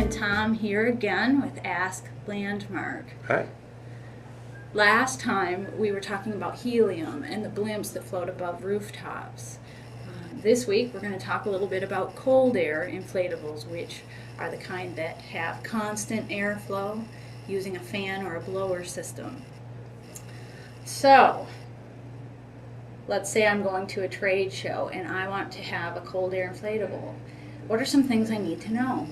and Tom here again with Ask Landmark. Hi. Last time we were talking about helium and the blimps that float above rooftops. This week we're going to talk a little bit about cold air inflatables, which are the kind that have constant airflow using a fan or a blower system. So, let's say I'm going to a trade show and I want to have a cold air inflatable. What are some things I need to know?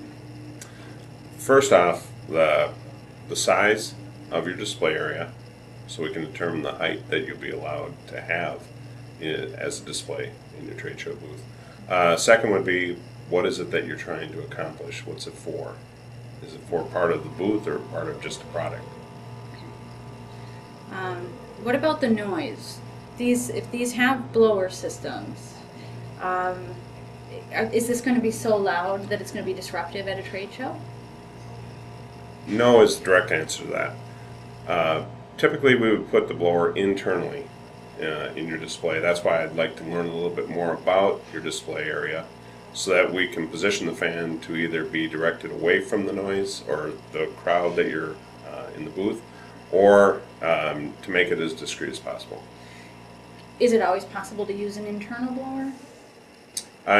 First off, the size of your display area, so we can determine the height that you'll be allowed to have as a display in your trade show booth. Second would be, what is it that you're trying to accomplish? What's it for? Is it for part of the booth or part of just a product? What about the noise? If these have blower systems, is this going to be so loud that it's going to be disruptive at a trade show? No is the direct answer to that. Typically we would put the blower internally in your display. That's why I'd like to learn a little bit more about your display area so that we can position the fan to either be directed away from the noise or the crowd that you're in the booth, or to make it as discreet as possible. Is it always possible to use an internal blower?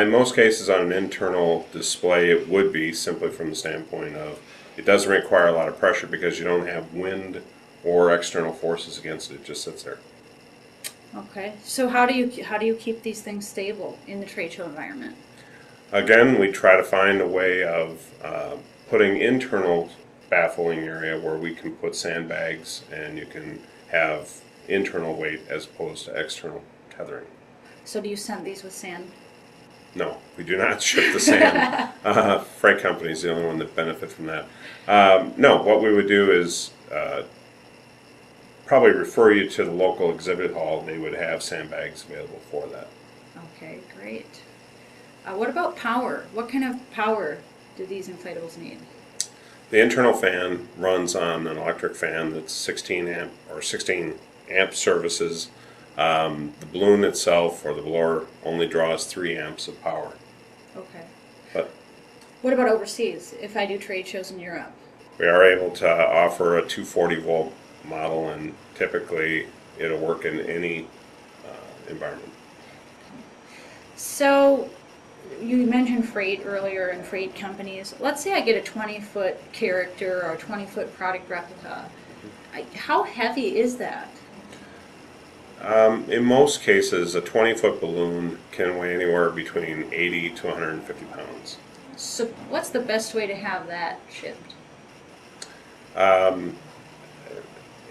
In most cases on an internal display it would be, simply from the standpoint of it doesn't require a lot of pressure because you don't have wind or external forces against it. It just sits there. Okay, so how do you keep these things stable in the trade show environment? Again, we try to find a way of putting internal baffling area where we can put sandbags and you can have internal weight as opposed to external tethering. So do you send these with sand? No, we do not ship the sand. Freight company is the only one that benefit from that. No, what we would do is probably refer you to the local exhibit hall. They would have sandbags available for that. Okay, great. What about power? What kind of power do these inflatables need? The internal fan runs on an electric fan that's 16 amp services. The balloon itself, or the blower, only draws 3 amps of power. Okay. But what about overseas, if I do trade shows in Europe? we are able to offer a 240 volt model, and typically it'll work in any environment. So, you mentioned freight earlier and freight companies. Let's say I get a 20-foot character or a 20-foot product replica. How heavy is that? In most cases, a 20-foot balloon can weigh anywhere between 80 to 150 pounds. So what's the best way to have that shipped?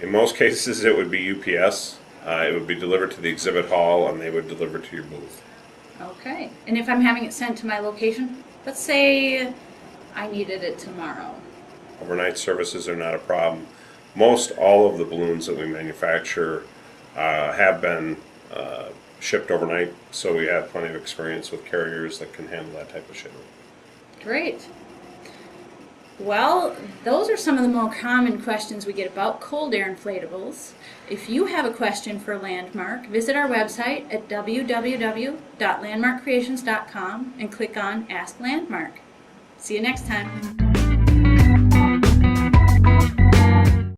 In most cases, it would be UPS. It would be delivered to the exhibit hall, and they would deliver to your booth. Okay. And if I'm having it sent to my location, let's say I needed it tomorrow. Overnight services are not a problem. Most all of the balloons that we manufacture have been shipped overnight, so we have plenty of experience with carriers that can handle that type of shipment. Great. Well, those are some of the more common questions we get about cold air inflatables. If you have a question for Landmark, visit our website at www.landmarkcreations.com and click on Ask Landmark. See you next time.